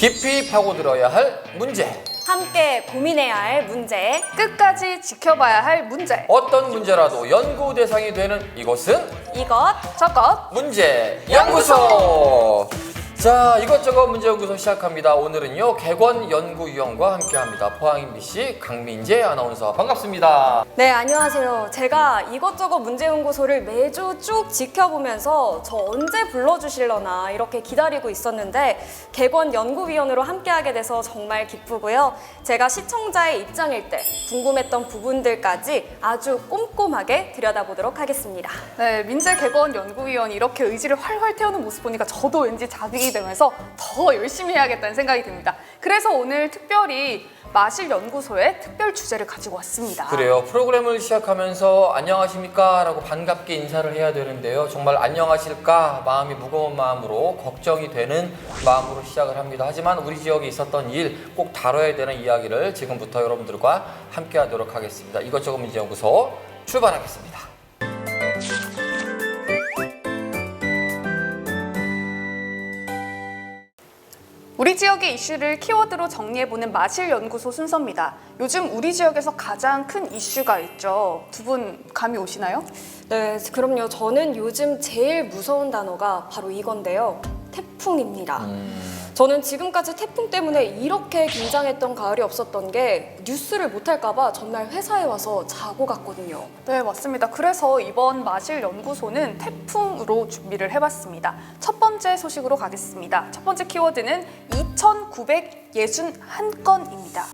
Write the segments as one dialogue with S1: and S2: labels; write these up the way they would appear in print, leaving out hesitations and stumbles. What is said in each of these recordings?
S1: 깊이 파고들어야 할 문제.
S2: 함께 고민해야 할 문제.
S3: 끝까지 지켜봐야 할 문제.
S1: 어떤 문제라도 연구 대상이 되는 이곳은
S2: 이것
S3: 저것
S1: 문제 연구소. 자, 이것저것 문제 연구소 시작합니다. 오늘은요 객원연구위원과 함께합니다. 포항 MBC 강민재 아나운서 반갑습니다.
S2: 네, 안녕하세요. 제가 이것저것 문제연구소를 매주 쭉 지켜보면서 저 언제 불러주실려나 이렇게 기다리고 있었는데 객원연구위원으로 함께하게 돼서 정말 기쁘고요. 제가 시청자의 입장일 때 궁금했던 부분들까지 아주 꼼꼼하게 들여다보도록 하겠습니다.
S3: 네, 민재 객원 연구위원이 이렇게 의지를 활활 태우는 모습 보니까 저도 왠지 자극이 되면서 더 열심히 해야겠다는 생각이 듭니다. 그래서 오늘 특별히 마실연구소의 특별 주제를 가지고 왔습니다.
S1: 그래요. 프로그램을 시작하면서 안녕하십니까 라고 반갑게 인사를 해야 되는데요. 정말 안녕하실까 마음이 무거운 마음으로 걱정이 되는 마음으로 시작을 합니다. 하지만 우리 지역에 있었던 일 꼭 다뤄야 되는 이야기를 지금부터 여러분들과 함께 하도록 하겠습니다. 이것저것 문제연구소 출발하겠습니다.
S3: 우리 지역의 이슈를 키워드로 정리해보는 마실연구소 순서입니다. 요즘 우리 지역에서 가장 큰 이슈가 있죠. 두 분 감이 오시나요?
S2: 네, 그럼요. 저는 요즘 제일 무서운 단어가 바로 이건데요. 태풍입니다. 저는 지금까지 태풍 때문에 이렇게 긴장했던 가을이 없었던 게 뉴스를 못할까봐 전날 회사에 와서 자고 갔거든요.
S3: 네, 맞습니다. 그래서 이번 마실연구소는 태풍으로 준비를 해봤습니다. 첫 번째 소식으로 가겠습니다. 첫 번째 키워드는 2,961건입니다.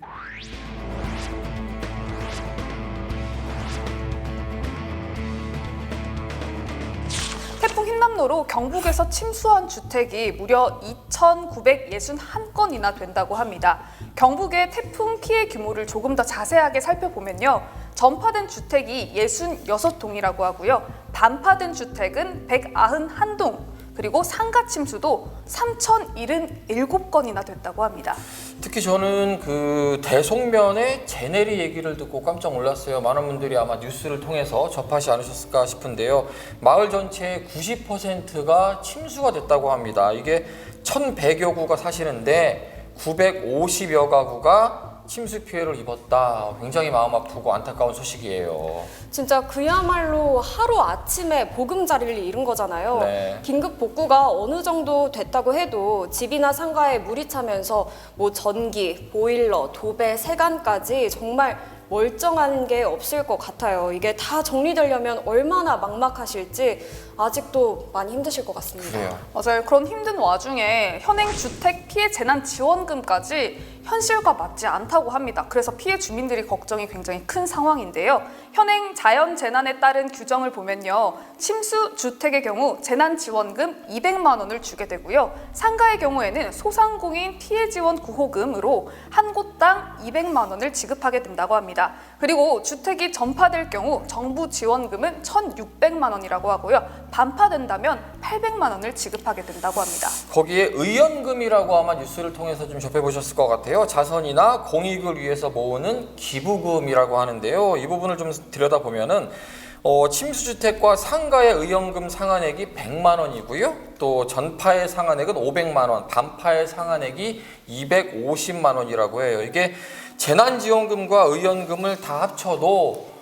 S3: 태풍 흰남노로 경북에서 침수한 주택이 무려 2,961건이나 된다고 합니다. 경북의 태풍 피해 규모를 조금 더 자세하게 살펴보면요. 전파된 주택이 66동이라고 하고요. 단파된 주택은 191동, 그리고 상가 침수도 3,077건이나 됐다고 합니다.
S1: 특히 저는 그 대송면의 제네리 얘기를 듣고 깜짝 놀랐어요. 많은 분들이 아마 뉴스를 통해서 접하지 않으셨을까 싶은데요. 마을 전체의 90%가 침수가 됐다고 합니다. 이게 1,100여 구가 사시는데 950여 가구가 침수 피해를 입었다. 굉장히 마음 아프고 안타까운 소식이에요.
S2: 진짜 그야말로 하루아침에 보금자리를 잃은 거잖아요.
S1: 네.
S2: 긴급 복구가 어느 정도 됐다고 해도 집이나 상가에 물이 차면서 뭐 전기, 보일러, 도배, 세간까지 정말 멀쩡한 게 없을 것 같아요. 이게 다 정리되려면 얼마나 막막하실지 아직도 많이 힘드실 것 같습니다.
S1: 그래요.
S3: 맞아요. 그런 힘든 와중에 현행 주택 피해 재난 지원금까지 현실과 맞지 않다고 합니다. 그래서 피해 주민들이 걱정이 굉장히 큰 상황인데요. 현행 자연 재난에 따른 규정을 보면요. 침수 주택의 경우 재난 지원금 200만 원을 주게 되고요. 상가의 경우에는 소상공인 피해 지원 구호금으로 한 곳당 200만 원을 지급하게 된다고 합니다. 그리고 주택이 전파될 경우 정부 지원금은 1,600만 원이라고 하고요. 반파된다면 800만 원을 지급하게 된다고 합니다.
S1: 거기에 의연금이라고 아마 뉴스를 통해서 좀 접해보셨을 것 같아요. 자선이나 공익을 위해서 모으는 기부금이라고 하는데요. 이 부분을 좀 들여다보면은 침수주택과 상가의 의연금 상한액이 100만 원이고요. 또 전파의 상한액은 500만 원, 반파의 상한액이 250만 원이라고 해요. 이게 재난지원금과 의연금을 다 합쳐도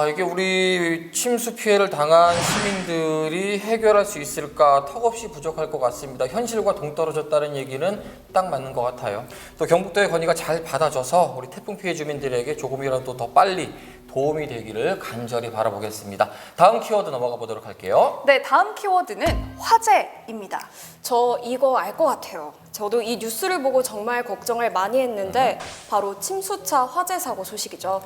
S1: 이게 우리 침수 피해를 당한 시민들이 해결할 수 있을까 턱없이 부족할 것 같습니다. 현실과 동떨어졌다는 얘기는 딱 맞는 것 같아요. 또 경북도의 건의가 잘 받아져서 우리 태풍 피해 주민들에게 조금이라도 더 빨리 도움이 되기를 간절히 바라보겠습니다. 다음 키워드 넘어가 보도록 할게요.
S3: 네, 다음 키워드는 화재입니다.
S2: 저 이거 알 것 같아요. 저도 이 뉴스를 보고 정말 걱정을 많이 했는데 바로 침수차 화재 사고 소식이죠.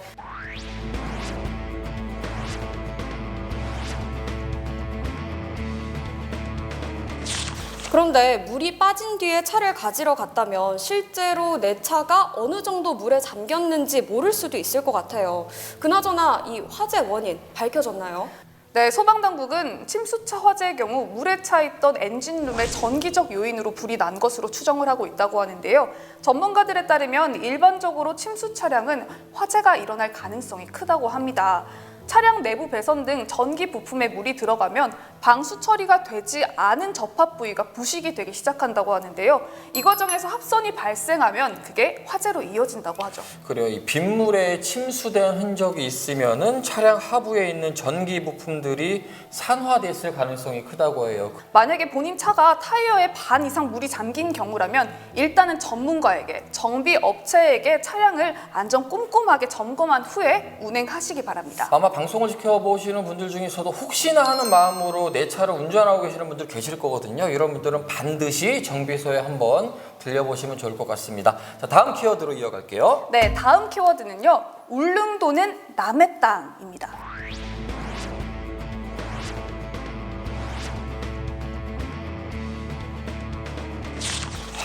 S2: 그런데 물이 빠진 뒤에 차를 가지러 갔다면 실제로 내 차가 어느 정도 물에 잠겼는지 모를 수도 있을 것 같아요. 그나저나 이 화재 원인 밝혀졌나요?
S3: 네, 소방당국은 침수차 화재의 경우 물에 차 있던 엔진룸의 전기적 요인으로 불이 난 것으로 추정을 하고 있다고 하는데요. 전문가들에 따르면 일반적으로 침수 차량은 화재가 일어날 가능성이 크다고 합니다. 차량 내부 배선 등 전기 부품에 물이 들어가면 방수 처리가 되지 않은 접합 부위가 부식이 되기 시작한다고 하는데요. 이 과정에서 합선이 발생하면 그게 화재로 이어진다고 하죠.
S1: 그래요. 이 빗물에 침수된 흔적이 있으면은 차량 하부에 있는 전기 부품들이 산화됐을 가능성이 크다고 해요.
S3: 만약에 본인 차가 타이어의 반 이상 물이 잠긴 경우라면 일단은 전문가에게, 정비 업체에게 차량을 안전 꼼꼼하게 점검한 후에 운행하시기 바랍니다.
S1: 아마 방송을 지켜보시는 분들 중에서도 혹시나 하는 마음으로 내 차를 운전하고 계시는 분들 계실 거거든요. 이런 분들은 반드시 정비소에 한번 들려보시면 좋을 것 같습니다. 자, 다음 키워드로 이어갈게요.
S3: 네, 다음 키워드는요. 울릉도는 남의 땅입니다.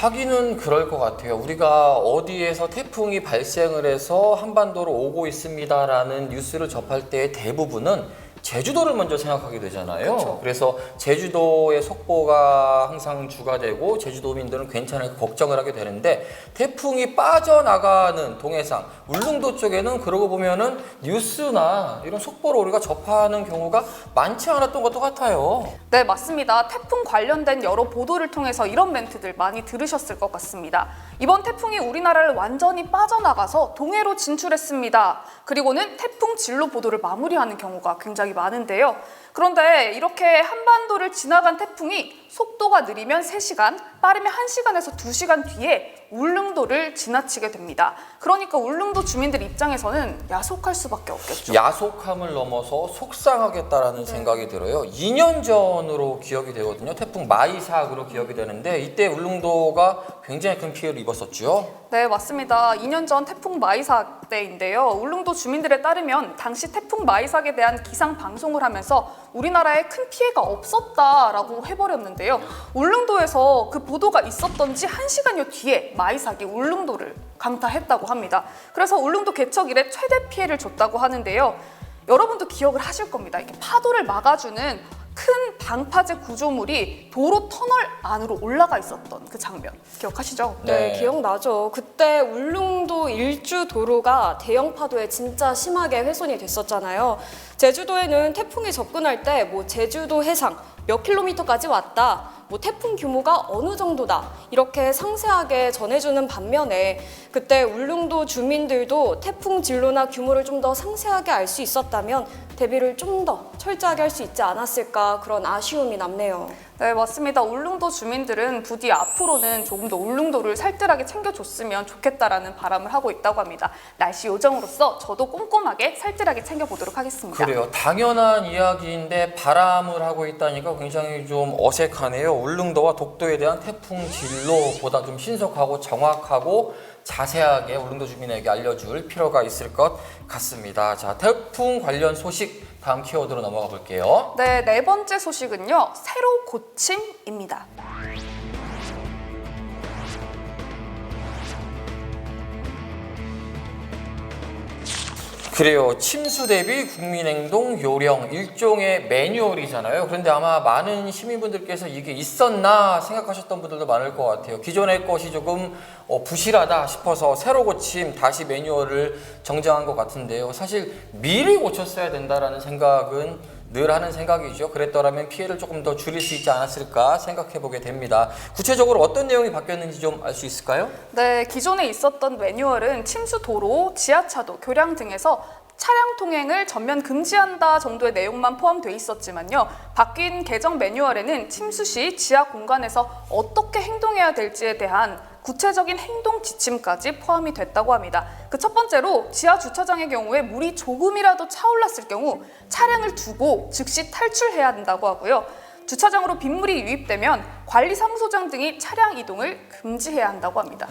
S1: 하기는 그럴 것 같아요. 우리가 어디에서 태풍이 발생을 해서 한반도로 오고 있습니다라는 뉴스를 접할 때 대부분은 제주도를 먼저 생각하게 되잖아요.
S2: 그쵸.
S1: 그래서 제주도의 속보가 항상 주가 되고 제주도민들은 괜찮을까 걱정을 하게 되는데 태풍이 빠져나가는 동해상, 울릉도 쪽에는 그러고 보면은 뉴스나 이런 속보를 우리가 접하는 경우가 많지 않았던 것도 같아요.
S3: 네, 맞습니다. 태풍 관련된 여러 보도를 통해서 이런 멘트들 많이 들으셨을 것 같습니다. 이번 태풍이 우리나라를 완전히 빠져나가서 동해로 진출했습니다. 그리고는 태풍 진로 보도를 마무리하는 경우가 굉장히 많은데요. 그런데 이렇게 한반도를 지나간 태풍이 속도가 느리면 3시간, 빠르면 1시간에서 2시간 뒤에 울릉도를 지나치게 됩니다. 그러니까 울릉도 주민들 입장에서는 야속할 수밖에 없겠죠.
S1: 야속함을 넘어서 속상하겠다라는 생각이 들어요. 2년 전으로 기억이 되거든요. 태풍 마이삭으로 기억이 되는데 이때 울릉도가 굉장히 큰 피해를 입었었죠.
S3: 네, 맞습니다. 2년 전 태풍 마이삭 때인데요. 울릉도 주민들에 따르면 당시 태풍 마이삭에 대한 기상 방송을 하면서 우리나라에 큰 피해가 없었다라고 해버렸는데요. 울릉도에서 그 보도가 있었던 지 1시간여 뒤에 마이삭이 울릉도를 강타했다고 합니다. 그래서 울릉도 개척 이래 최대 피해를 줬다고 하는데요. 여러분도 기억을 하실 겁니다. 이렇게 파도를 막아주는 큰 방파제 구조물이 도로 터널 안으로 올라가 있었던 그 장면 기억하시죠?
S2: 네, 기억나죠. 그때 울릉도 일주 도로가 대형 파도에 진짜 심하게 훼손이 됐었잖아요. 제주도에는 태풍이 접근할 때 뭐 제주도 해상 몇 킬로미터까지 왔다, 뭐 태풍 규모가 어느 정도다 이렇게 상세하게 전해주는 반면에 그때 울릉도 주민들도 태풍 진로나 규모를 좀 더 상세하게 알 수 있었다면 대비를 좀 더 철저하게 할 수 있지 않았을까 그런 아쉬움이 남네요.
S3: 네, 맞습니다. 울릉도 주민들은 부디 앞으로는 조금 더 울릉도를 살뜰하게 챙겨줬으면 좋겠다라는 바람을 하고 있다고 합니다. 날씨 요정으로서 저도 꼼꼼하게 살뜰하게 챙겨보도록 하겠습니다.
S1: 그래요. 당연한 이야기인데 바람을 하고 있다니까 굉장히 좀 어색하네요. 울릉도와 독도에 대한 태풍 진로보다 좀 신속하고 정확하고 자세하게 울릉도 주민에게 알려줄 필요가 있을 것 같습니다. 자, 태풍 관련 소식 다음 키워드로 넘어가 볼게요.
S3: 네, 네 번째 소식은요. 세로 고침입니다.
S1: 그래요. 침수 대비 국민행동 요령 일종의 매뉴얼이잖아요. 그런데 아마 많은 시민분들께서 이게 있었나 생각하셨던 분들도 많을 것 같아요. 기존의 것이 조금 부실하다 싶어서 새로 고침 다시 매뉴얼을 정정한 것 같은데요. 사실 미리 고쳤어야 된다라는 생각은 늘 하는 생각이죠. 그랬더라면 피해를 조금 더 줄일 수 있지 않았을까 생각해 보게 됩니다. 구체적으로 어떤 내용이 바뀌었는지 좀 알 수 있을까요?
S3: 네, 기존에 있었던 매뉴얼은 침수 도로, 지하차도, 교량 등에서 차량 통행을 전면 금지한다 정도의 내용만 포함되어 있었지만요. 바뀐 개정 매뉴얼에는 침수 시 지하 공간에서 어떻게 행동해야 될지에 대한 구체적인 행동 지침까지 포함이 됐다고 합니다. 그 첫 번째로 지하 주차장의 경우에 물이 조금이라도 차올랐을 경우 차량을 두고 즉시 탈출해야 한다고 하고요. 주차장으로 빗물이 유입되면 관리사무소장 등이 차량 이동을 금지해야 한다고 합니다.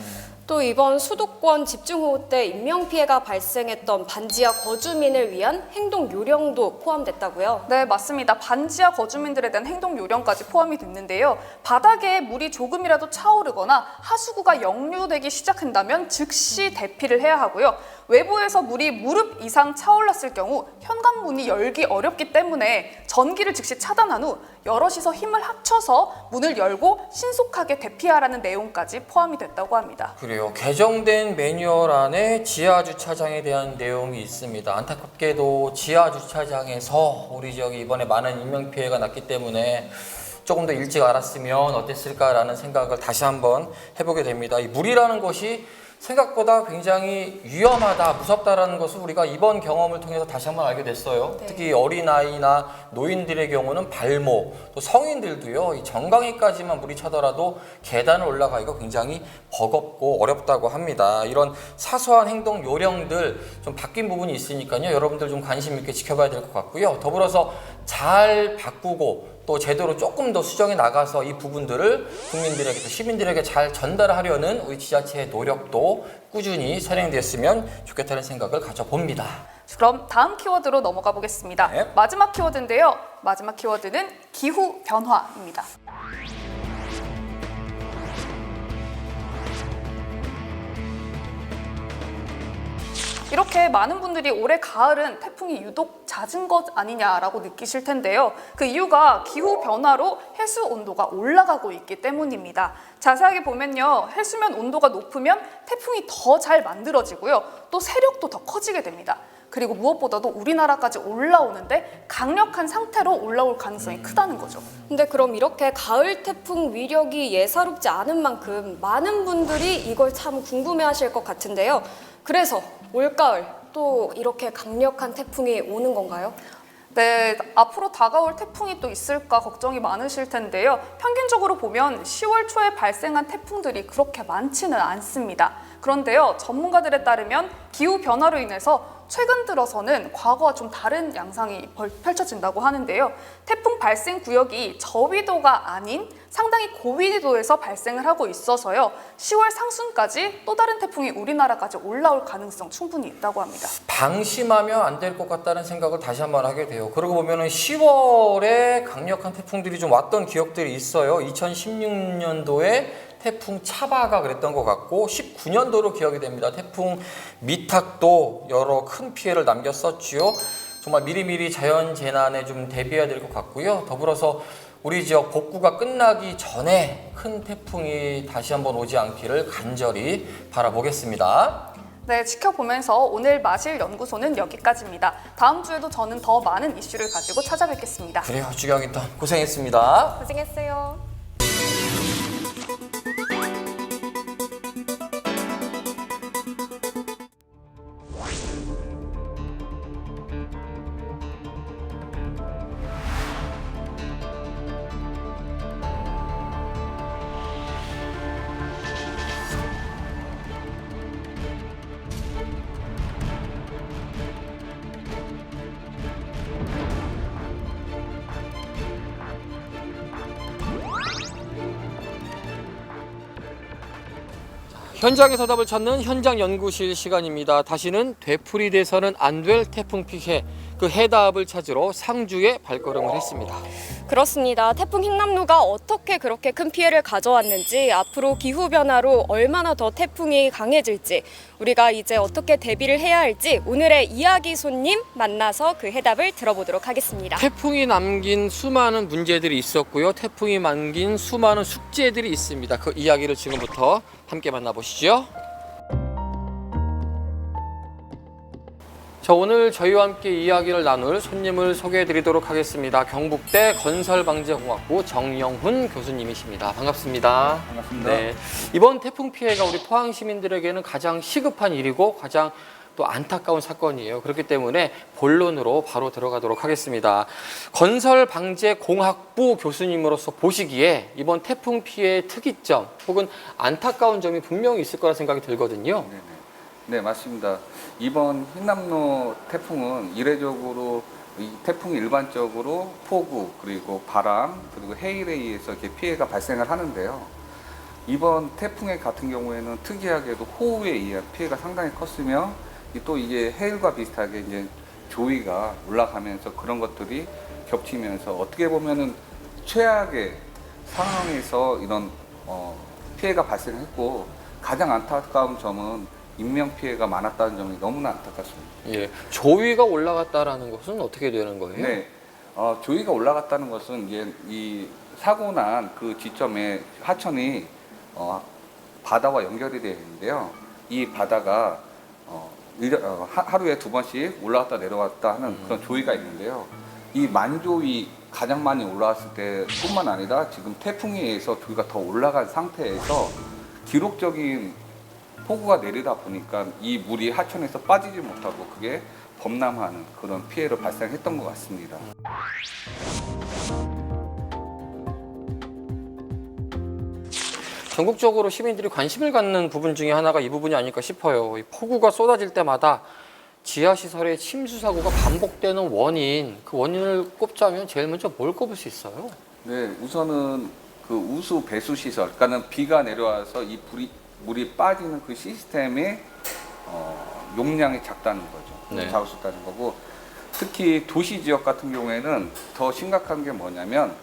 S2: 또 이번 수도권 집중호우 때 인명피해가 발생했던 반지하 거주민을 위한 행동 요령도 포함됐다고요?
S3: 네, 맞습니다. 반지하 거주민들에 대한 행동 요령까지 포함이 됐는데요. 바닥에 물이 조금이라도 차오르거나 하수구가 역류되기 시작한다면 즉시 대피를 해야 하고요. 외부에서 물이 무릎 이상 차올랐을 경우 현관문이 열기 어렵기 때문에 전기를 즉시 차단한 후 여럿이서 힘을 합쳐서 문을 열고 신속하게 대피하라는 내용까지 포함이 됐다고 합니다.
S1: 그래요. 개정된 매뉴얼 안에 지하 주차장에 대한 내용이 있습니다. 안타깝게도 지하 주차장에서 우리 지역이 이번에 많은 인명 피해가 났기 때문에 조금 더 일찍 알았으면 어땠을까라는 생각을 다시 한번 해보게 됩니다. 이 물이라는 것이 생각보다 굉장히 위험하다, 무섭다라는 것을 우리가 이번 경험을 통해서 다시 한번 알게 됐어요.
S2: 네.
S1: 특히 어린아이나 노인들의 경우는 발목, 또 성인들도요, 이 정강이까지만 물이 차더라도 계단을 올라가기가 굉장히 버겁고 어렵다고 합니다. 이런 사소한 행동 요령들 좀 바뀐 부분이 있으니까요, 여러분들 좀 관심 있게 지켜봐야 될 것 같고요. 더불어서 잘 바꾸고 또 제대로 조금 더 수정해 나가서 이 부분들을 국민들에게, 또 시민들에게 잘 전달하려는 우리 지자체의 노력도 꾸준히 선행됐으면 좋겠다는 생각을 가져봅니다.
S3: 그럼 다음 키워드로 넘어가 보겠습니다.
S1: 네.
S3: 마지막 키워드인데요. 마지막 키워드는 기후 변화입니다. 이렇게 많은 분들이 올해 가을은 태풍이 유독 잦은 것 아니냐라고 느끼실 텐데요. 그 이유가 기후 변화로 해수 온도가 올라가고 있기 때문입니다. 자세하게 보면요, 해수면 온도가 높으면 태풍이 더 잘 만들어지고요, 또 세력도 더 커지게 됩니다. 그리고 무엇보다도 우리나라까지 올라오는데 강력한 상태로 올라올 가능성이 크다는 거죠.
S2: 근데 그럼 이렇게 가을 태풍 위력이 예사롭지 않은 만큼 많은 분들이 이걸 참 궁금해하실 것 같은데요. 그래서 올가을 또 이렇게 강력한 태풍이 오는 건가요?
S3: 네, 앞으로 다가올 태풍이 또 있을까 걱정이 많으실 텐데요. 평균적으로 보면 10월 초에 발생한 태풍들이 그렇게 많지는 않습니다. 그런데요, 전문가들에 따르면 기후 변화로 인해서 최근 들어서는 과거와 좀 다른 양상이 펼쳐진다고 하는데요. 태풍 발생 구역이 저위도가 아닌 상당히 고위도에서 발생을 하고 있어서요. 10월 상순까지 또 다른 태풍이 우리나라까지 올라올 가능성 충분히 있다고 합니다.
S1: 방심하면 안 될 것 같다는 생각을 다시 한번 하게 돼요. 그러고 보면은 10월에 강력한 태풍들이 좀 왔던 기억들이 있어요. 2016년도에 태풍 차바가 그랬던 것 같고 19년도로 기억이 됩니다. 태풍 미탁도 여러 큰 피해를 남겼었지요. 정말 미리미리 자연재난에 좀 대비해야 될 것 같고요. 더불어서 우리 지역 복구가 끝나기 전에 큰 태풍이 다시 한번 오지 않기를 간절히 바라보겠습니다.
S3: 네, 지켜보면서 오늘 마실 연구소는 여기까지입니다. 다음 주에도 저는 더 많은 이슈를 가지고 찾아뵙겠습니다.
S1: 그래요, 주경이던 고생했습니다.
S2: 고생했어요.
S1: 현장에서 답을 찾는 현장 연구실 시간입니다. 다시는 되풀이돼서는 안 될 태풍 피해, 그 해답을 찾으러 상주에 발걸음을 했습니다.
S2: 그렇습니다. 태풍 흰남노가 어떻게 그렇게 큰 피해를 가져왔는지, 앞으로 기후변화로 얼마나 더 태풍이 강해질지, 우리가 이제 어떻게 대비를 해야 할지 오늘의 이야기 손님 만나서 그 해답을 들어보도록 하겠습니다.
S1: 태풍이 남긴 수많은 문제들이 있었고요. 태풍이 남긴 수많은 숙제들이 있습니다. 그 이야기를 지금부터 함께 만나보시죠. 자, 오늘 저희와 함께 이야기를 나눌 손님을 소개해 드리도록 하겠습니다. 경북대 건설방재공학부 정영훈 교수님이십니다. 반갑습니다.
S4: 반갑습니다.
S1: 네, 이번 태풍 피해가 우리 포항 시민들에게는 가장 시급한 일이고 가장 또 안타까운 사건이에요. 그렇기 때문에 본론으로 바로 들어가도록 하겠습니다. 건설방재공학부 교수님으로서 보시기에 이번 태풍 피해의 특이점 혹은 안타까운 점이 분명히 있을 거라 생각이 들거든요.
S4: 네, 맞습니다. 이번 흰남노 태풍은 이례적으로 이 태풍이 일반적으로 폭우 그리고 바람 그리고 해일에 의해서 이렇게 피해가 발생을 하는데요. 이번 태풍의 같은 경우에는 특이하게도 호우에 의한 피해가 상당히 컸으며 또 이게 해일과 비슷하게 이제 조위가 올라가면서 그런 것들이 겹치면서 어떻게 보면은 최악의 상황에서 이런 피해가 발생했고 가장 안타까운 점은 인명 피해가 많았다는 점이 너무나 안타깝습니다.
S1: 예, 조위가 올라갔다라는 것은 어떻게 되는 거예요?
S4: 네, 조위가 올라갔다는 것은 이제 이 사고 난 그 지점에 하천이 바다와 연결이 되어 있는데요. 이 바다가 하루에 2번씩 올라왔다 내려왔다 하는 그런 조이가 있는데요. 이 만조위 가장 많이 올라왔을 때뿐만 아니라 지금 태풍에 의해서 조이가 더 올라간 상태에서 기록적인 폭우가 내리다 보니까 이 물이 하천에서 빠지지 못하고 그게 범람하는 그런 피해를 발생했던 것 같습니다.
S1: 전국적으로 시민들이 관심을 갖는 부분 중에 하나가 이 부분이 아닐까 싶어요. 이 폭우가 쏟아질 때마다 지하시설의 침수 사고가 반복되는 원인, 그 원인을 꼽자면 제일 먼저 뭘 꼽을 수 있어요?
S4: 네, 우선은 그 우수 배수 시설, 그러니까는 비가 내려와서 이 물이 빠지는 그 시스템의 용량이 작다는 거죠.
S1: 네.
S4: 작을 수 있다는 거고, 특히 도시 지역 같은 경우에는 더 심각한 게 뭐냐면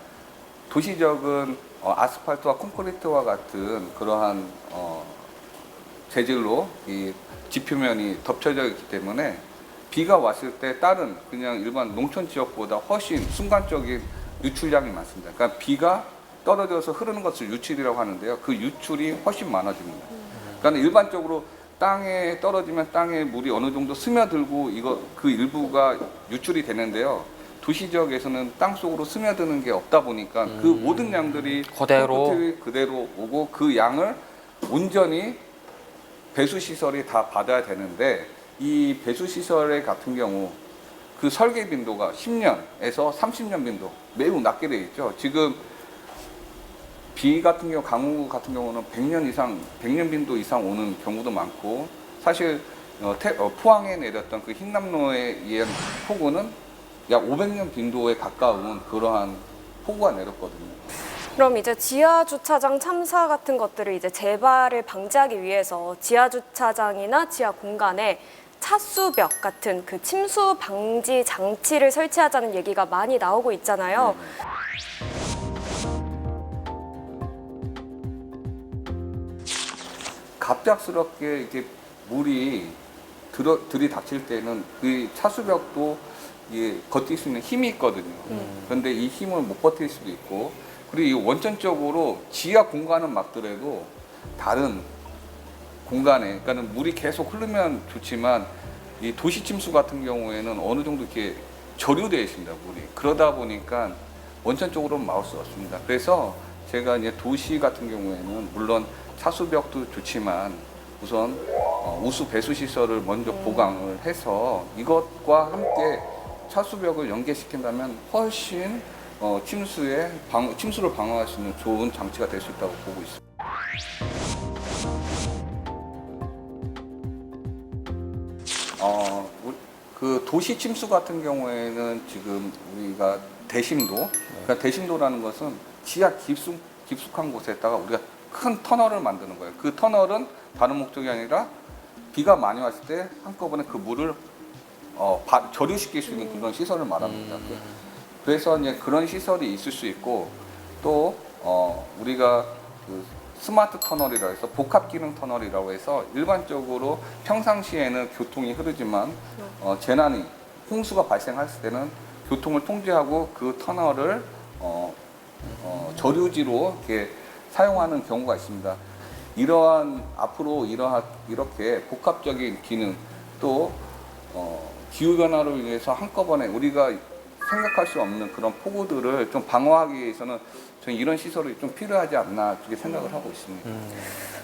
S4: 도시 지역은 아스팔트와 콘크리트와 같은 그러한 재질로 이 지표면이 덮쳐져 있기 때문에 비가 왔을 때 다른 그냥 일반 농촌 지역보다 훨씬 순간적인 유출량이 많습니다. 그러니까 비가 떨어져서 흐르는 것을 유출이라고 하는데요. 그 유출이 훨씬 많아집니다. 그러니까 일반적으로 땅에 떨어지면 땅에 물이 어느 정도 스며들고 그 일부가 유출이 되는데요. 도시 지역에서는 땅 속으로 스며드는 게 없다 보니까 그 모든 양들이 그대로 오고 그 양을 온전히 배수 시설이 다 받아야 되는데 이 배수 시설 같은 경우 그 설계 빈도가 10년에서 30년 빈도 매우 낮게 되어 있죠. 지금 비 같은 경우 강우 같은 경우는 100년 빈도 이상 오는 경우도 많고 사실 포항에 내렸던 그 흰남노에 의한 폭우는 약 500년 빈도에 가까운 그러한 폭우가 내렸거든요.
S2: 그럼 이제 지하 주차장 참사 같은 것들을 이제 재발을 방지하기 위해서 지하 주차장이나 지하 공간에 차수벽 같은 그 침수 방지 장치를 설치하자는 얘기가 많이 나오고 있잖아요.
S4: 갑작스럽게 이렇게 물이 들이닥칠 때는 그 차수벽도 버틸 수 있는 힘이 있거든요. 그런데 이 힘을 못 버틸 수도 있고, 그리고 이 원천적으로 지하 공간은 막더라도 다른 공간에, 그러니까 물이 계속 흐르면 좋지만 이 도시 침수 같은 경우에는 어느 정도 이렇게 저류되어 있습니다, 물이. 그러다 보니까 원천적으로는 막을 수 없습니다. 그래서 제가 이제 도시 같은 경우에는 물론 차수벽도 좋지만 우선 우수 배수 시설을 먼저 보강을 해서 이것과 함께 차수벽을 연계시킨다면 훨씬 침수를 방어할 수 있는 좋은 장치가 될 수 있다고 보고 있습니다. 그 도시 침수 같은 경우에는 지금 우리가 대심도, 그러니까 대심도라는 것은 지하 깊숙한 곳에다가 우리가 큰 터널을 만드는 거예요. 그 터널은 다른 목적이 아니라 비가 많이 왔을 때 한꺼번에 그 물을 저류시킬 수 있는 그런 시설을 말합니다. 그래서 이제 그런 시설이 있을 수 있고 또 우리가 그 스마트 터널이라고 해서 복합 기능 터널이라고 해서 일반적으로 평상시에는 교통이 흐르지만 재난이 홍수가 발생했을 때는 교통을 통제하고 그 터널을 저류지로 이렇게 사용하는 경우가 있습니다. 앞으로 이렇게 복합적인 기능 또 기후변화로 인해서 한꺼번에 우리가 생각할 수 없는 그런 폭우들을 좀 방어하기 위해서는 저는 이런 시설이 좀 필요하지 않나 그렇게 생각을 하고 있습니다.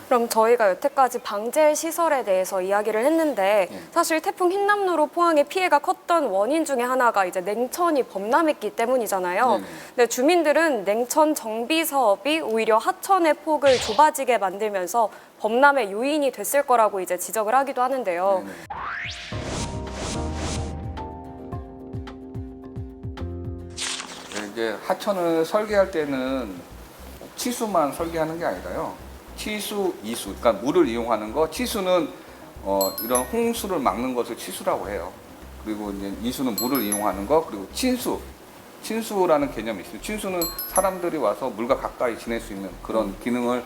S2: 그럼 저희가 여태까지 방제 시설에 대해서 이야기를 했는데 사실 태풍 흰남노로 포항의 피해가 컸던 원인 중에 하나가 이제 냉천이 범람했기 때문이잖아요.
S4: 네네.
S2: 근데 주민들은 냉천 정비 사업이 오히려 하천의 폭을 좁아지게 만들면서 범람의 요인이 됐을 거라고 이제 지적을 하기도 하는데요.
S4: 네네. 이제 하천을 설계할 때는 치수만 설계하는 게 아니라요. 치수, 이수, 그러니까 물을 이용하는 거. 치수는 이런 홍수를 막는 것을 치수라고 해요. 그리고 이제 이수는 물을 이용하는 거. 그리고 친수, 친수라는 개념이 있어요. 친수는 사람들이 와서 물과 가까이 지낼 수 있는 그런 기능을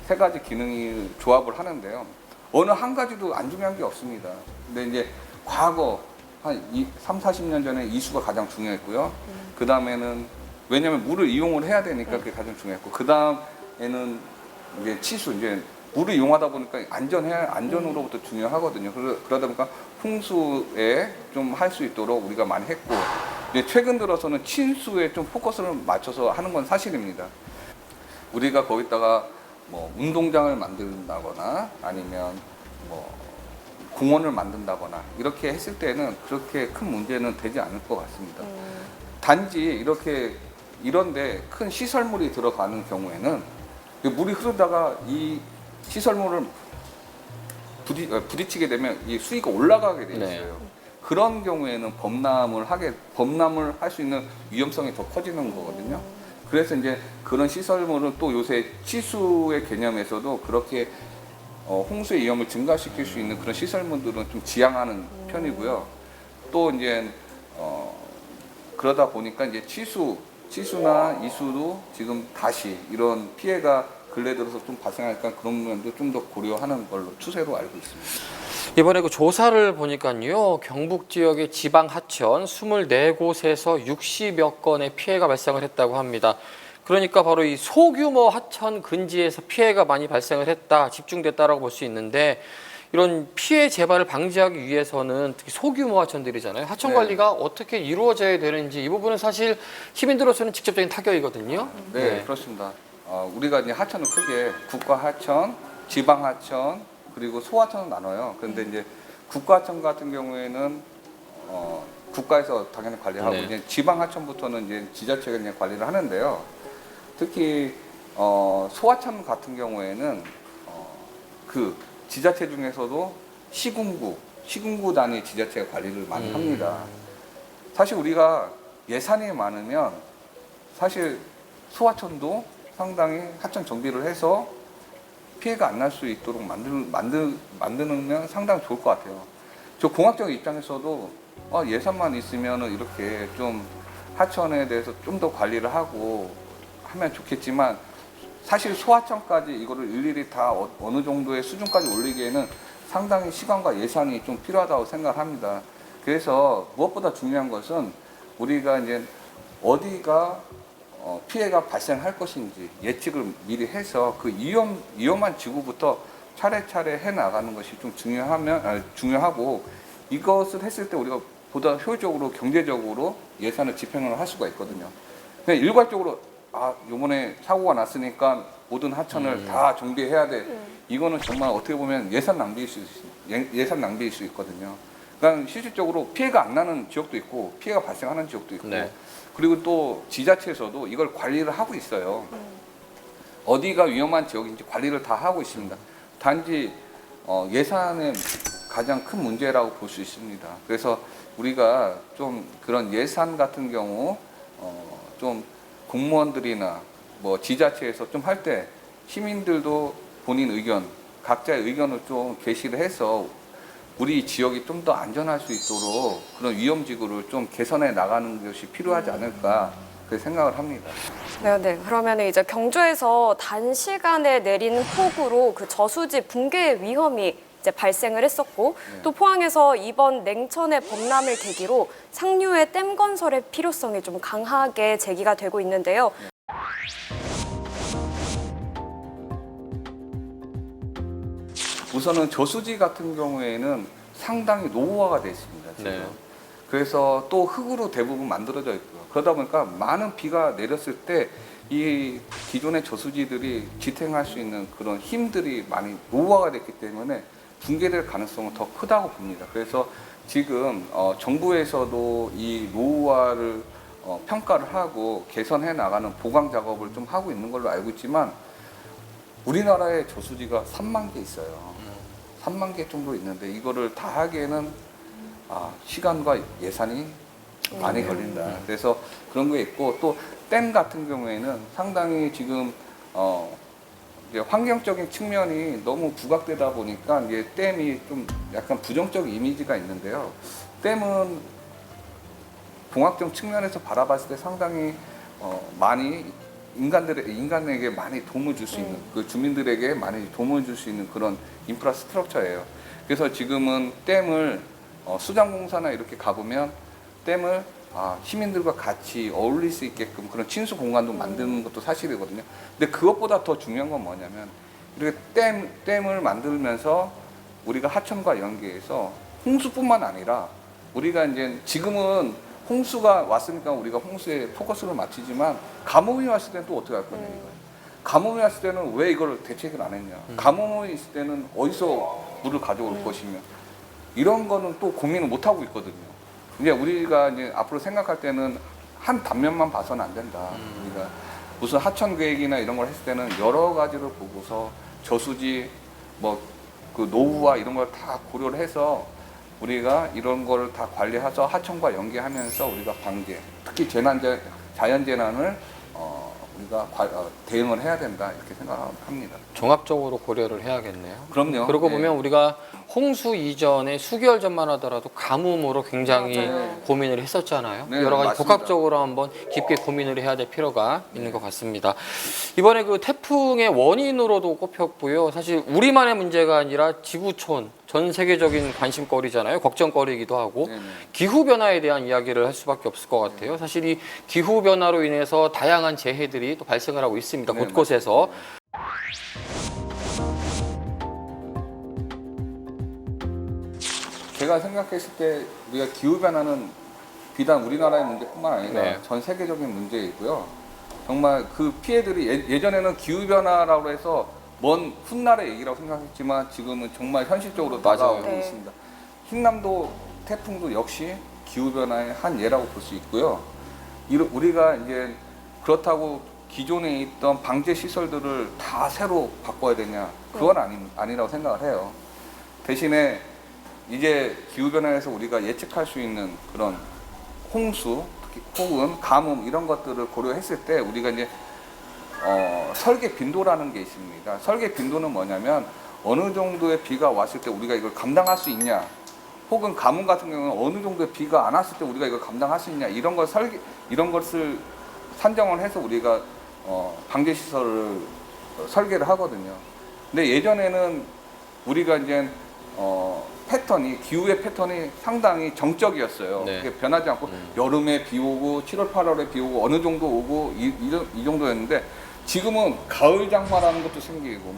S4: 세 가지 기능이 조합을 하는데요. 어느 한 가지도 안 중요한 게 없습니다. 근데 이제 과거 한 30, 40년 전에 이수가 가장 중요했고요. 그 다음에는 왜냐하면 물을 이용을 해야 되니까 그게 가장 중요했고 그 다음에는 이제 치수 이제 물을 이용하다 보니까 안전으로부터 중요하거든요. 그러다 보니까 홍수에 좀 할 수 있도록 우리가 많이 했고 이제 최근 들어서는 친수에 좀 포커스를 맞춰서 하는 건 사실입니다. 우리가 거기다가 뭐 운동장을 만든다거나 아니면 뭐 공원을 만든다거나 이렇게 했을 때는 그렇게 큰 문제는 되지 않을 것 같습니다. 단지 이런데 큰 시설물이 들어가는 경우에는 물이 흐르다가 이 시설물을 부딪히게 되면 이 수위가 올라가게 돼 있어요.
S1: 네.
S4: 그런 경우에는 범람을 할 수 있는 위험성이 더 커지는 거거든요. 그래서 이제 그런 시설물은 또 요새 치수의 개념에서도 그렇게 홍수의 위험을 증가시킬 수 있는 그런 시설물들은 좀 지양하는 편이고요. 또 이제 그러다 보니까 이제 치수나 이수도 지금 다시 이런 피해가 근래 들어서 좀 발생하니까 그런 면도 좀 더 고려하는 걸로 추세로 알고 있습니다.
S1: 이번에 그 조사를 보니까요, 경북 지역의 지방 하천 24곳에서 60여 건의 피해가 발생을 했다고 합니다. 그러니까 바로 이 소규모 하천 근지에서 피해가 많이 발생을 했다, 집중됐다라고 볼 수 있는데 이런 피해 재발을 방지하기 위해서는 특히 소규모 하천들이잖아요. 하천
S4: 네.
S1: 관리가 어떻게 이루어져야 되는지 이 부분은 사실 시민들로서는 직접적인 타격이거든요.
S4: 네, 그렇습니다. 우리가 이제 하천을 크게 국가 하천, 지방 하천, 그리고 소하천을 나눠요. 그런데 이제 국가 하천 같은 경우에는 국가에서 당연히 관리하고
S1: 네.
S4: 이제 지방 하천부터는 이제 지자체가 이제 관리를 하는데요. 특히 소하천 같은 경우에는 그 지자체 중에서도 시군구 단위 지자체가 관리를 많이 합니다. 사실 우리가 예산이 많으면 사실 소하천도 상당히 하천 정비를 해서 피해가 안 날 수 있도록 만드는 상당히 좋을 것 같아요. 저 공학적 입장에서도 예산만 있으면 이렇게 좀 하천에 대해서 좀 더 관리를 하고 하면 좋겠지만 사실 소하천까지 이거를 일일이 다 어느 정도의 수준까지 올리기에는 상당히 시간과 예산이 좀 필요하다고 생각합니다. 그래서 무엇보다 중요한 것은 우리가 이제 어디가 피해가 발생할 것인지 예측을 미리 해서 그 위험한 지구부터 차례차례 해 나가는 것이 좀 중요하고 이것을 했을 때 우리가 보다 효율적으로 경제적으로 예산을 집행을 할 수가 있거든요. 그냥 일괄적으로 이번에 사고가 났으니까 모든 하천을 다 정비해야 돼. 이거는 정말 어떻게 보면 예산 낭비일 수 있거든요. 그러니까 실질적으로 피해가 안 나는 지역도 있고 피해가 발생하는 지역도 있고
S1: 네.
S4: 그리고 또 지자체에서도 이걸 관리를 하고 있어요. 어디가 위험한 지역인지 관리를 다 하고 있습니다. 단지 예산의 가장 큰 문제라고 볼 수 있습니다. 그래서 우리가 좀 그런 예산 같은 경우 좀 공무원들이나 뭐 지자체에서 좀 할 때 시민들도 본인 의견, 각자의 의견을 좀 게시를 해서 우리 지역이 좀 더 안전할 수 있도록 그런 위험지구를 좀 개선해 나가는 것이 필요하지 않을까 그렇게 생각을 합니다.
S2: 네. 그러면 이제 경주에서 단시간에 내린 폭우로 그 저수지 붕괴의 위험이 이제 발생을 했었고 또 포항에서 이번 냉천의 범람을 계기로 상류의 댐 건설의 필요성이 좀 강하게 제기가 되고 있는데요.
S4: 우선은 저수지 같은 경우에는 상당히 노후화가 되어 있습니다. 지금.
S1: 네.
S4: 그래서 또 흙으로 대부분 만들어져 있고요. 그러다 보니까 많은 비가 내렸을 때 이 기존의 저수지들이 지탱할 수 있는 그런 힘들이 많이 노후화가 됐기 때문에 붕괴될 가능성은 더 크다고 봅니다. 그래서 지금 정부에서도 이 노후화를 평가를 하고 개선해 나가는 보강 작업을 좀 하고 있는 걸로 알고 있지만 우리나라의 저수지가 3만 개 있어요. 3만 개 정도 있는데 이거를 다 하기에는 시간과 예산이 많이 걸린다. 그래서 그런 게 있고 또 댐 같은 경우에는 상당히 지금 이제 환경적인 측면이 너무 부각되다 보니까 이게 댐이 좀 약간 부정적 이미지가 있는데요. 댐은 공학적 측면에서 바라봤을 때 상당히 많이 인간에게 많이 도움을 줄 수 있는 그 주민들에게 많이 도움을 줄 수 있는 그런 인프라 스트럭처예요. 그래서 지금은 댐을 수장공사나 이렇게 가보면 댐을 시민들과 같이 어울릴 수 있게끔 그런 친수 공간도 만드는 것도 사실이거든요. 근데 그것보다 더 중요한 건 뭐냐면 이렇게 댐을 만들면서 우리가 하천과 연계해서 홍수뿐만 아니라 우리가 이제 지금은 홍수가 왔으니까 우리가 홍수에 포커스를 맞추지만 가뭄이 왔을 때는 또 어떻게 할 거냐 이거예요. 가뭄이 왔을 때는 왜 이걸 대책을 안 했냐. 가뭄이 있을 때는 어디서 물을 가져올 것이며 이런 거는 또 고민을 못 하고 있거든요. 이제 우리가 이제 앞으로 생각할 때는 한 단면만 봐서는 안 된다. 우리가 무슨 하천 계획이나 이런 걸 했을 때는 여러 가지를 보고서 저수지 뭐 그 노후와 이런 걸 다 고려를 해서 우리가 이런 걸 다 관리해서 하천과 연계하면서 우리가 방제, 특히 자연재난을 우리가 대응을 해야 된다 이렇게 생각합니다.
S1: 종합적으로 고려를 해야겠네요.
S4: 그럼요.
S1: 그러고
S4: 네.
S1: 보면 우리가 홍수 이전에 수개월 전만 하더라도 가뭄으로 굉장히
S2: 맞아요.
S1: 고민을 했었잖아요.
S4: 네,
S1: 여러 가지
S4: 맞습니다.
S1: 복합적으로 한번 깊게 고민을 해야 될 필요가 있는 것 같습니다. 이번에 그 태풍의 원인으로도 꼽혔고요. 사실 우리만의 문제가 아니라 지구촌 전 세계적인 관심거리잖아요. 걱정거리이기도 하고
S4: 네네.
S1: 기후 변화에 대한 이야기를 할 수밖에 없을 것 같아요. 사실 이 기후 변화로 인해서 다양한 재해들이 또 발생을 하고 있습니다.
S4: 네,
S1: 곳곳에서.
S4: 제가 생각했을 때 우리가 기후 변화는 비단 우리나라의 문제뿐만 아니라
S1: 네.
S4: 전 세계적인 문제이고요. 정말 그 피해들이 예전에는 기후 변화라고 해서 먼 훗날의 얘기라고 생각했지만 지금은 정말 현실적으로
S1: 맞아요.
S4: 다가오고
S2: 네.
S4: 있습니다. 흰남도 태풍도 역시 기후 변화의 한 예라고 볼 수 있고요. 우리가 이제 그렇다고 기존에 있던 방제 시설들을 다 새로 바꿔야 되냐? 그건 아니라고 생각을 해요. 대신에 이제 기후변화에서 우리가 예측할 수 있는 그런 홍수, 특히 혹은 가뭄 이런 것들을 고려했을 때 우리가 이제 설계 빈도라는 게 있습니다. 설계 빈도는 뭐냐면 어느 정도의 비가 왔을 때 우리가 이걸 감당할 수 있냐, 혹은 가뭄 같은 경우는 어느 정도의 비가 안 왔을 때 우리가 이걸 감당할 수 있냐 이런 것을 산정을 해서 우리가 방제 시설을 설계를 하거든요. 근데 예전에는 우리가 이제 기후의 패턴이 상당히 정적이었어요.
S1: 네.
S4: 그게 변하지 않고 여름에 비 오고 7월, 8월에 비 오고 어느 정도 오고 이 정도였는데 지금은 가을 장마라는 것도 생기고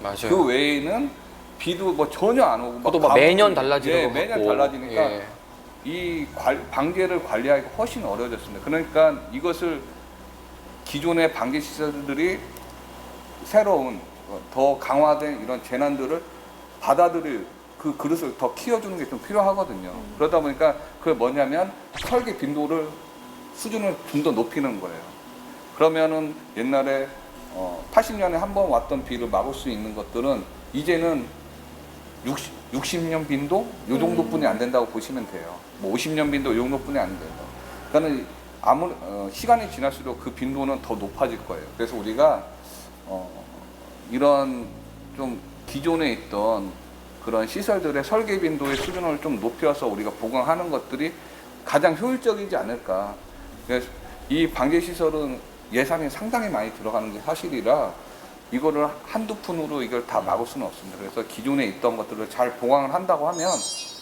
S1: 맞아요.
S4: 그 외에는 비도 뭐 전혀 안 오고
S1: 그것도 막 매년 달라지는 것
S4: 매년
S1: 같고.
S4: 달라지니까
S1: 예.
S4: 이 방제를 관리하기가 훨씬 어려워졌습니다. 그러니까 이것을 기존의 방제 시설들이 새로운 더 강화된 이런 재난들을 받아들일 그 그릇을 더 키워주는 게 좀 필요하거든요. 그러다 보니까 그게 뭐냐면 설계 빈도를 수준을 좀 더 높이는 거예요. 그러면은 옛날에 80년에 한 번 왔던 비를 막을 수 있는 것들은 이제는 60년 빈도 요 정도뿐이 안 된다고 보시면 돼요. 뭐 50년 빈도 요 정도뿐이 안 돼요. 그러니까 시간이 지날수록 그 빈도는 더 높아질 거예요. 그래서 우리가 이런 좀 기존에 있던 그런 시설들의 설계 빈도의 수준을 좀 높여서 우리가 보강하는 것들이 가장 효율적이지 않을까. 그래서 이 방제 시설은 예산이 상당히 많이 들어가는 게 사실이라 이거를 한두 푼으로 이걸 다 막을 수는 없습니다. 그래서 기존에 있던 것들을 잘 보강을 한다고 하면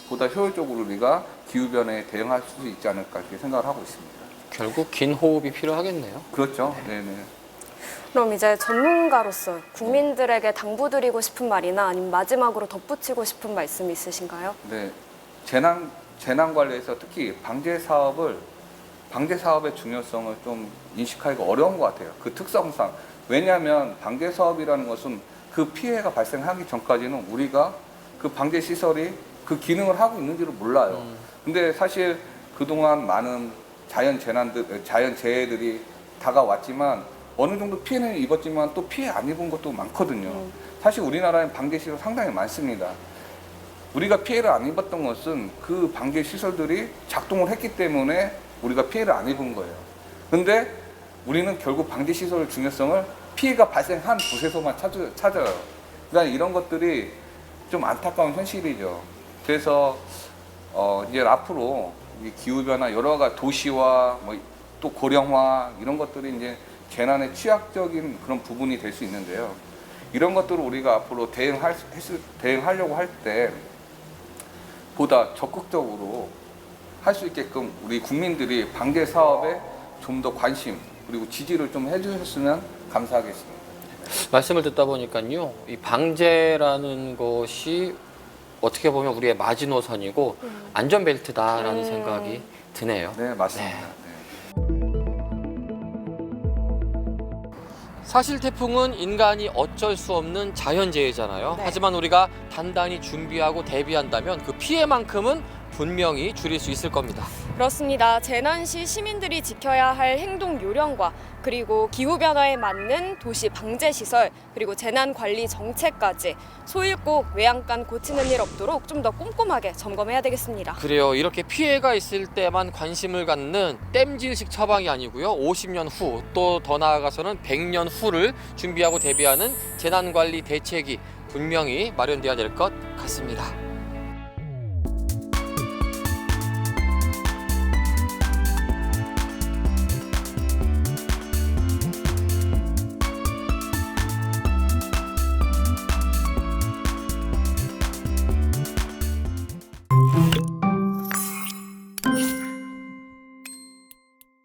S4: 보다 효율적으로 우리가 기후변화에 대응할 수 있지 않을까 이렇게 생각을 하고 있습니다.
S1: 결국 긴 호흡이 필요하겠네요.
S4: 그렇죠. 네네.
S2: 그럼 이제 전문가로서 국민들에게 당부드리고 싶은 말이나 아니면 마지막으로 덧붙이고 싶은 말씀 있으신가요?
S4: 네. 재난 관리에서 특히 방제 사업의 중요성을 좀 인식하기가 어려운 것 같아요. 그 특성상. 왜냐하면 방제 사업이라는 것은 그 피해가 발생하기 전까지는 우리가 그 방제 시설이 그 기능을 하고 있는지를 몰라요. 근데 사실 그동안 많은 자연재해들이 다가왔지만 어느 정도 피해는 입었지만 또 피해 안 입은 것도 많거든요. 사실 우리나라엔 방제 시설 상당히 많습니다. 우리가 피해를 안 입었던 것은 그 방제 시설들이 작동을 했기 때문에 우리가 피해를 안 입은 거예요. 근데 우리는 결국 방제 시설의 중요성을 피해가 발생한 곳에서만 찾아요. 그러니까 이런 것들이 좀 안타까운 현실이죠. 그래서 이제 앞으로 이 기후변화 여러 가지 도시화, 또 고령화 이런 것들이 이제 재난에 취약적인 그런 부분이 될 수 있는데요. 이런 것들을 우리가 앞으로 대응하려고 할 때 보다 적극적으로 할 수 있게끔 우리 국민들이 방제 사업에 좀 더 관심 그리고 지지를 좀 해주셨으면 감사하겠습니다.
S1: 말씀을 듣다 보니까요, 이 방제라는 것이 어떻게 보면 우리의 마지노선이고 안전벨트다라는 생각이 드네요.
S4: 네, 맞습니다. 네.
S1: 사실 태풍은 인간이 어쩔 수 없는 자연재해잖아요.
S2: 네.
S1: 하지만 우리가 단단히 준비하고 대비한다면 그 피해만큼은 분명히 줄일 수 있을 겁니다.
S2: 그렇습니다. 재난 시 시민들이 지켜야 할 행동 요령과 그리고 기후변화에 맞는 도시 방제 시설 그리고 재난 관리 정책까지 소일꼭 외양간 고치는 일 없도록 좀 더 꼼꼼하게 점검해야 되겠습니다.
S1: 그래요. 이렇게 피해가 있을 때만 관심을 갖는 땜질식 처방이 아니고요. 50년 후 또 더 나아가서는 100년 후를 준비하고 대비하는 재난관리 대책이 분명히 마련돼야 될 것 같습니다.